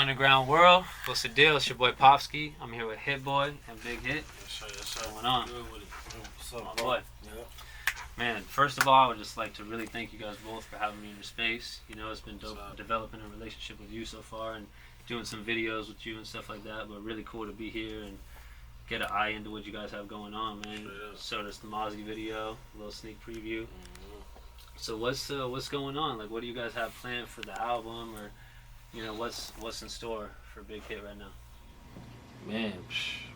Underground world. What's the deal? It's your boy Pofsky. I'm here with Hit Boy and Big Hit. Yes, What's going on? Good with it. What's up, My bro? boy. Yep. Man, first of all, I would just like to really thank you guys both for having me in your space. You know, it's been dope developing a relationship with you so far and doing some videos with you and stuff like that. But really cool to be here and get an eye into what you guys have going on, man. Showed us the Mozzie video, a little sneak preview. Mm-hmm. So what's going on? Like, what do you guys have planned for the album, or you know, what's in store for Big Hit right now? Man,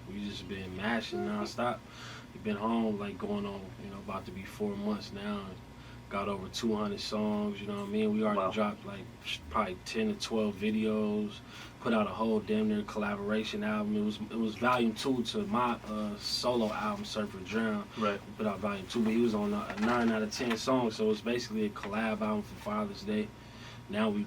we just been mashing nonstop. We've been home like going on, about to be 4 months now. And got over 200 songs, you know what I mean? We already dropped like probably 10 to 12 videos. Put out a whole damn near collaboration album. It was volume 2 to my solo album, Surf or Drown. Right. We put out volume 2, but he was on 9 out of 10 songs, so it's basically a collab album for Father's Day. Now we,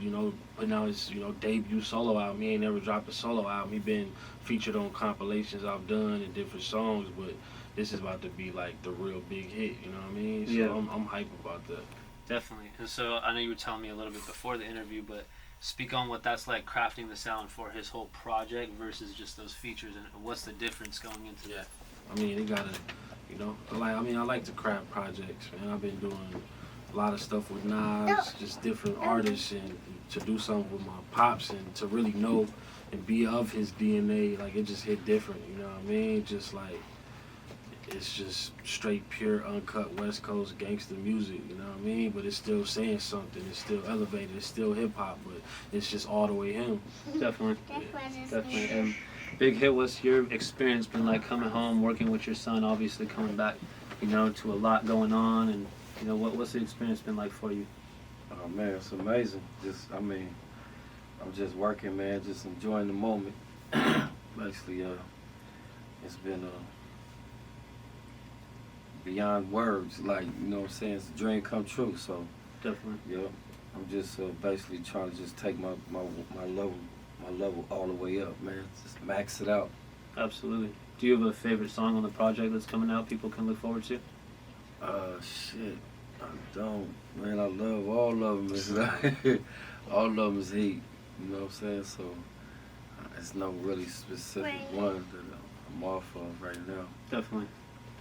putting out his, debut solo album. He ain't never dropped a solo album. He been featured on compilations I've done and different songs, but this is about to be like the real big hit, you know what I mean? So yeah. I'm hype about that. Definitely. And so I know you were telling me a little bit before the interview, but speak on what that's like crafting the sound for his whole project versus just those features, and what's the difference going into that? I mean, it gotta, I like to craft projects, man. I've been doing a lot of stuff with Nas, just different artists, and to do something with my pops and to really know and be of his DNA, like it just hit different, you know what I mean? Just like, it's just straight, pure, uncut West Coast gangster music, you know what I mean? But it's still saying something, it's still elevated, it's still hip hop, but it's just all the way him. Definitely. Definitely. And Big Hit, what's your experience been like coming home, working with your son, obviously coming back, to a lot going on, and what's the experience been like for you? Oh man, it's amazing. I'm just working, man, just enjoying the moment. Basically, it's been beyond words, like, what I'm saying, it's a dream come true, so. Definitely. Yeah, I'm just basically trying to just take my level all the way up, man, just max it out. Absolutely. Do you have a favorite song on the project that's coming out people can look forward to? Shit, I don't, man, I love all of them, it's like, all of them is heat, you know what I'm saying, so it's no really specific one that I'm off of right now. Definitely.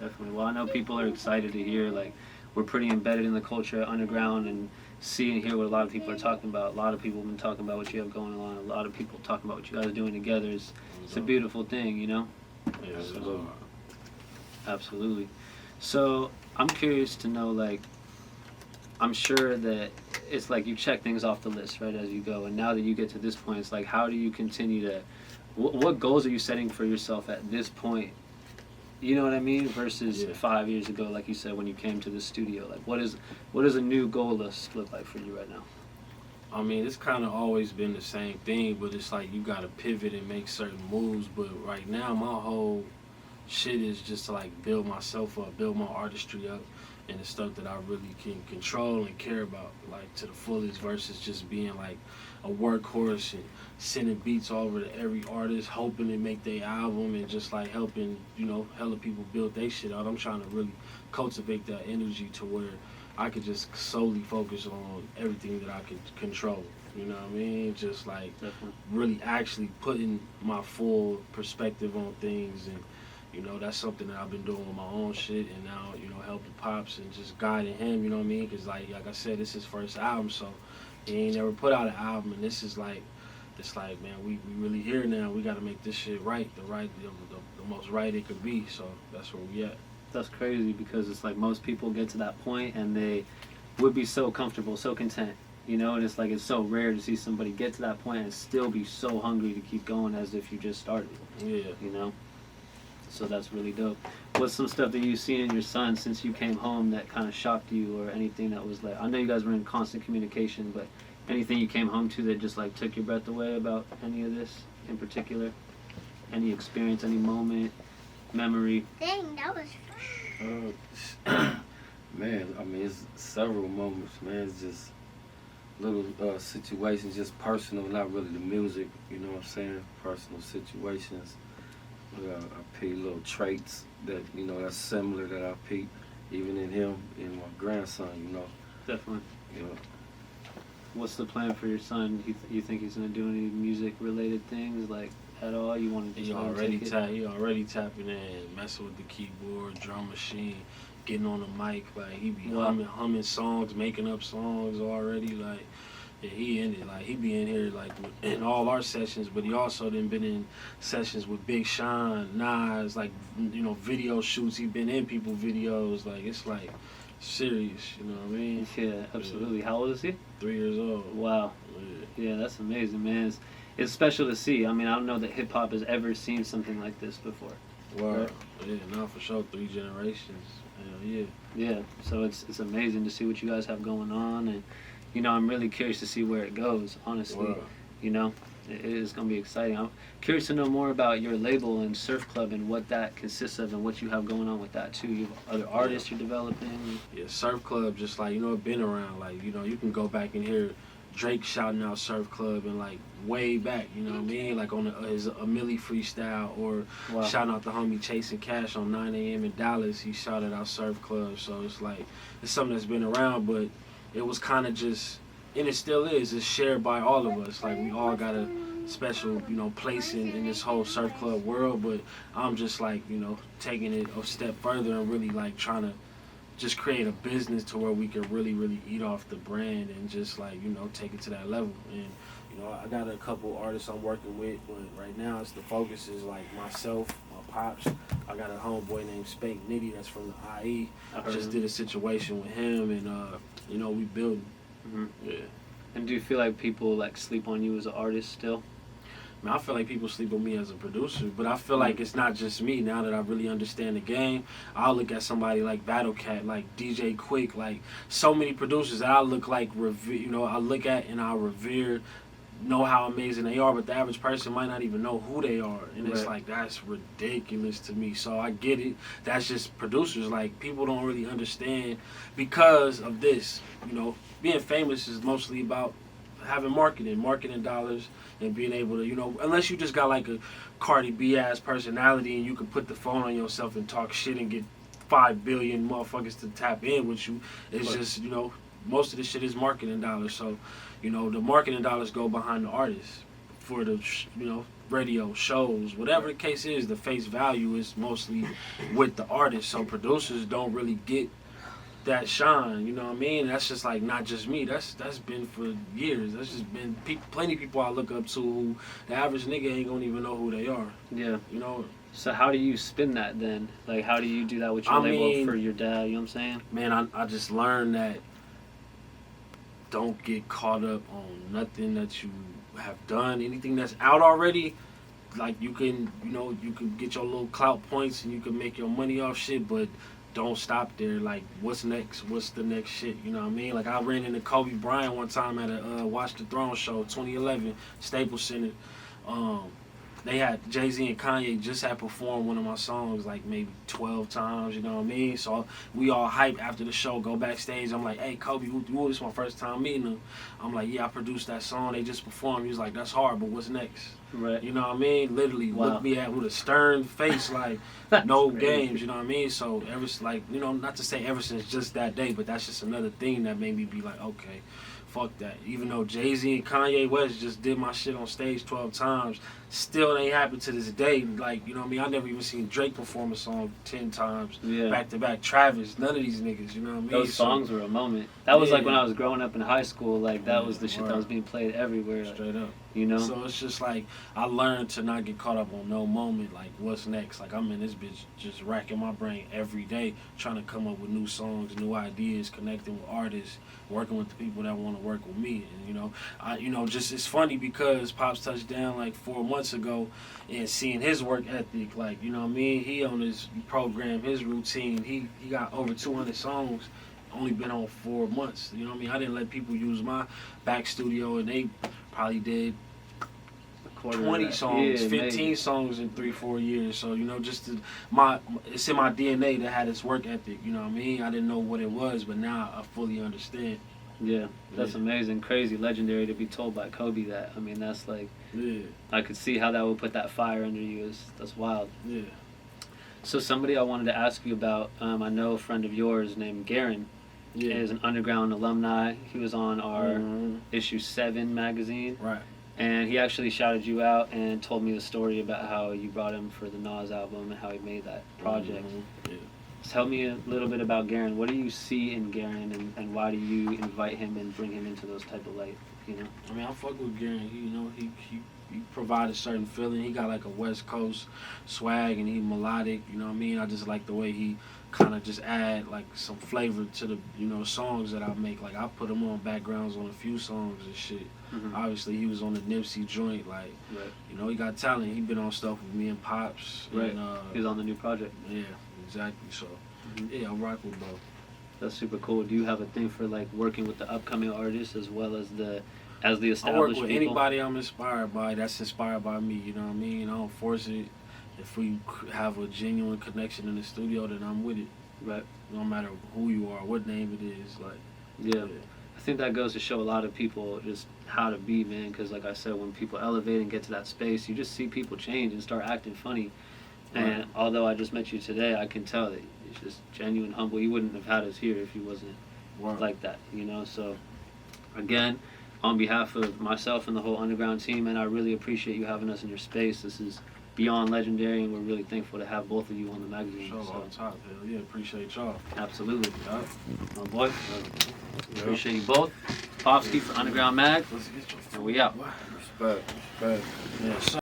Definitely. Well, I know people are excited to hear, like, we're pretty embedded in the culture underground and see and hear what a lot of people are talking about. A lot of people have been talking about what you have going on. A lot of people talking about what you guys are doing together. It's a beautiful thing, Yeah, so, absolutely. So I'm curious to know, like, I'm sure that it's like you check things off the list, right, as you go. And now that you get to this point, it's like, how do you continue to, what goals are you setting for yourself at this point? You know what I mean? Versus 5 years ago, like you said, when you came to the studio. Like, what is a new goal list look like for you right now? I mean, it's kind of always been the same thing, but it's like you got to pivot and make certain moves. But right now, my whole shit is just to like build myself up, build my artistry up, and the stuff that I really can control and care about, like to the fullest, versus just being like a workhorse and sending beats all over to every artist, hoping to make their album and just like helping, hella people build their shit out. I'm trying to really cultivate that energy to where I could just solely focus on everything that I can control. You know what I mean? Just like really actually putting my full perspective on things, and that's something that I've been doing with my own shit, and now, helping Pops and just guiding him, you know what I mean? Because like I said, this is his first album, so he ain't never put out an album, and this is like, it's like, man, we really here now. We got to make this shit right, the most right it could be, so that's where we at. That's crazy, because it's like most people get to that point and they would be so comfortable, so content, and it's like it's so rare to see somebody get to that point and still be so hungry to keep going as if you just started. Yeah. So that's really dope. What's some stuff that you've seen in your son since you came home that kind of shocked you, or anything that was like, I know you guys were in constant communication, but anything you came home to that just like took your breath away about any of this in particular? Any experience, any moment, memory? Dang, that was man, I mean, it's several moments, man. It's just little situations, just personal, not really the music, you know what I'm saying? Personal situations. I peep little traits that, that's similar that I peep, even in him and my grandson, Definitely. What's the plan for your son? You think he's gonna do any music related things like at all? You want to just He let him already take it? he already tapping in, messing with the keyboard, drum machine, getting on the mic. Like he be Wow. humming songs, making up songs already. Like yeah, he in it. Like he be in here like in all our sessions, but he also been in sessions with Big Sean, Nas, like video shoots. He been in people videos. Like it's like serious. You know what I mean? Yeah, absolutely. How old is he? 3 years old. Wow. Yeah. Yeah, that's amazing, man. It's special to see. I mean, I don't know that hip hop has ever seen something like this before. Wow. Right. Yeah, no, for sure. 3 generations. Hell yeah. Yeah, so it's amazing to see what you guys have going on, and I'm really curious to see where it goes. Honestly, Wow. it is gonna be exciting. I'm curious to know more about your label and Surf Club and what that consists of and what you have going on with that too. You have other artists you're developing. Yeah, Surf Club, just like, it been around. Like, you can go back and hear Drake shouting out Surf Club and like way back, you know what I mean? Like on his Millie freestyle or Wow. shouting out the homie Chasing Cash on 9 a.m. in Dallas. He shouted out Surf Club. So it's like, it's something that's been around, but it was kind of just, and it still is, it's shared by all of us. Like we all got a special, place in this whole Surf Club world, but I'm just like, taking it a step further and really like trying to just create a business to where we can really, really eat off the brand and just like, take it to that level. And, I got a couple artists I'm working with, but right now the focus is like myself, my pops. I got a homeboy named Spank Nitty that's from the IE. Just did a situation with him and, we building. Mm-hmm. Yeah. And do you feel like people like sleep on you as an artist still? I feel like people sleep on me as a producer, but I feel like it's not just me. Now that I really understand the game, I'll look at somebody like Battle Cat, like DJ Quick, like so many producers that I look like, I look at and I revere, know how amazing they are, but the average person might not even know who they are. And it's like, that's ridiculous to me. So I get it. That's just producers. Like, people don't really understand because of this. Being famous is mostly about having marketing dollars, and being able to, unless you just got like a Cardi B ass personality and you can put the phone on yourself and talk shit and get 5 billion motherfuckers to tap in with you. It's just, most of this shit is marketing dollars. So, the marketing dollars go behind the artists for the, radio shows, whatever the case is. The face value is mostly with the artist. So producers don't really get that shine, you know what I mean? That's just like not just me. That's been for years. That's just been plenty of people I look up to who the average nigga ain't gonna even know who they are. Yeah. So how do you spin that then? Like, how do you do that with your label for your dad? You know what I'm saying? Man, I just learned that don't get caught up on nothing that you have done, anything that's out already. Like you can get your little clout points and you can make your money off shit, but don't stop there. Like, what's next? What's the next shit? You know what I mean? Like, I ran into Kobe Bryant one time at a Watch the Throne show, 2011, Staples Center. They had Jay-Z and Kanye just had performed one of my songs like maybe 12 times, you know what I mean? So we all hype after the show, go backstage. I'm like, hey, Kobe, this is my first time meeting him. I'm like, yeah, I produced that song. They just performed. He was like, that's hard, but what's next? Right. You know what I mean? Literally looked me at with a stern face, like, no games, you know what I mean? So not to say ever since just that day, but that's just another thing that made me be like, okay, fuck that. Even though Jay-Z and Kanye West just did my shit on stage 12 times, still ain't happened to this day. Like, you know what I mean? I never even seen Drake perform a song 10 times back to back. Travis, none of these niggas, you know what I mean? Those songs were a moment. That was like when I was growing up in high school. Like, that was the shit that was being played everywhere. Straight up. So it's just like, I learned to not get caught up on no moment, like what's next. Like, I'm in this bitch just racking my brain every day, trying to come up with new songs, new ideas, connecting with artists, working with the people that want to work with me. And just it's funny because Pops touched down like 4 months ago, and seeing his work ethic, like, you know what I mean? He on his program, his routine, he got over 200 songs, only been on 4 months. You know what I mean? I didn't let people use my back studio, and they probably did 20 songs, 15 songs in 3-4 years. So, it's in my DNA to have this work ethic, you know what I mean? I didn't know what it was, but now I fully understand. Yeah, that's amazing, crazy, legendary to be told by Kobe that. I mean, that's like, I could see how that would put that fire under you. That's wild. Yeah. So somebody I wanted to ask you about, I know a friend of yours named Gavin. Yeah. is an underground alumni. He was on our Mhm. issue 7 magazine. Right. And he actually shouted you out and told me the story about how you brought him for the Nas album and how he made that project. Yeah. Tell me a little bit about Garen. What do you see in Garen, and why do you invite him and bring him into those type of light? You know. I mean, I fuck with Gary. He provided certain feeling. He got like a West Coast swag, and he melodic. You know what I mean? I just like the way he kind of just add like some flavor to the songs that I make. Like I put him on backgrounds on a few songs and shit. Mm-hmm. Obviously, he was on the Nipsey joint. Like, Right. he got talent. He been on stuff with me and Pops. Right. And, He was on the new project. yeah, exactly. So, Mhm. yeah, I rock with both. That's super cool. Do you have a thing for like working with the upcoming artists as well as the established I work with people? anybody I'm inspired by. That's inspired by me. You know what I mean? I don't force it. If we have a genuine connection in the studio, then I'm with it. Right. No matter who you are, what name it is. Like, Yeah. I think that goes to show a lot of people just how to be, man. Because like I said, when people elevate and get to that space, you just see people change and start acting funny. And although I just met you today, I can tell that it's just genuine, humble. You wouldn't have had us here if you wasn't like that, you know. So again, on behalf of myself and the whole underground team, and I really appreciate you having us in your space. This is beyond legendary, and we're really thankful to have both of you on the magazine. Show So, on top, hell yeah, appreciate y'all. absolutely, Yup. my boy. Appreciate you both. Pofsky for Underground Mag, Let's get your and we out. Respect. Yeah,